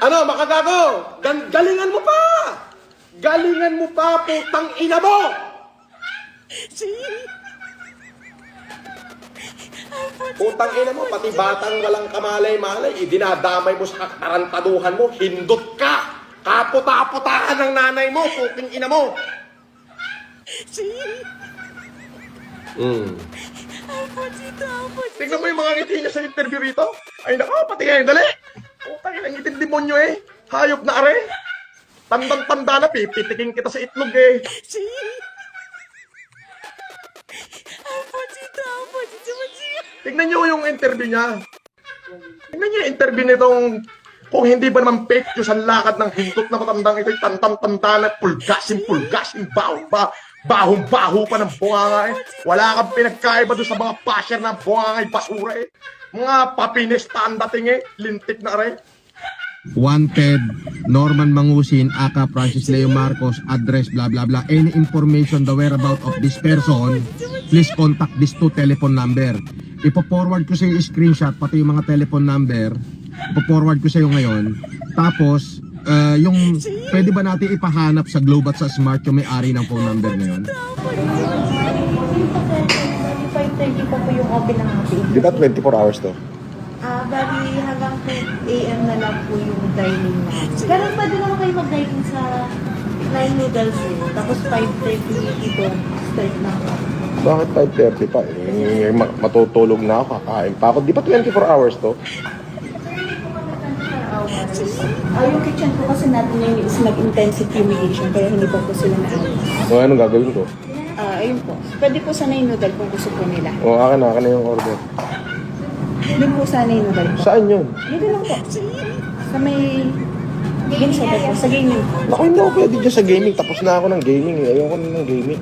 Ano, makagago? Galingan mo pa! Galingan mo pa, putang ina mo! Putang ina mo, pati batang walang kamalay-malay, idinadamay mo sa katarantaduhan mo, hindot ka! Kaputa-putahan ng nanay mo, puting ina mo! Tingnan mo yung mga ngiti niya sa interview rito. Ay nako, pati ngayon, dali! Putang ina, ngiting demonyo eh. Hayop na are. Tandang-tanda na, pipitikin kita sa itlog eh. Tingnan niyo yung interview niya. Tingnan niyo yung interview nitong kung hindi ba naman fake news ang lakad ng hindot na matandang ito'y tantang-tanda na pulgasin, bahong-baho pa ng bunganga eh. Wala kang pinagkaiba doon sa mga pasher na bunganga ay basura eh. Mga papinista ang dating eh, lintik na rin. Wanted, Norman Mangusin, aka Francis Leo Marcos, address, blah blah blah. Any information the whereabout of this person, please contact this two telephone number. Ipo-forward ko sa yung screenshot, pati yung mga telephone number. Ipo-forward ko sa iyo ngayon. Tapos, yung pwede ba natin ipahanap sa Globe at sa Smart yung may-ari ng phone number na yun? 5:30 pa po yung open ng ating. Di ba 24 hours to? Bali hanggang 2 AM na lang po yung dining na. Ganun pa din naman kayo mag-dining sa Nine Noodles eh. Tapos 5:30 ito, start na ako. Bakit 5:30 pa? Eh, matutulog na ako, kakain pa ako. Di ba 24 hours to? Yung kitchen po kasi natin ngayon is nag-intensive fumigation kaya hindi po sila na-alis. So, anong gagawin ko? Ayun po. Pwede po sana yung noodle kung gusto po nila. O, akin na yung order. Doon po sana yung noodle po. Saan yun? Dito lang po. Sa may... Game shop po. Sa gaming po. Naku, hindi ako pwede dyan sa gaming. Tapos na ako ng gaming eh. Ayoko na ng gaming.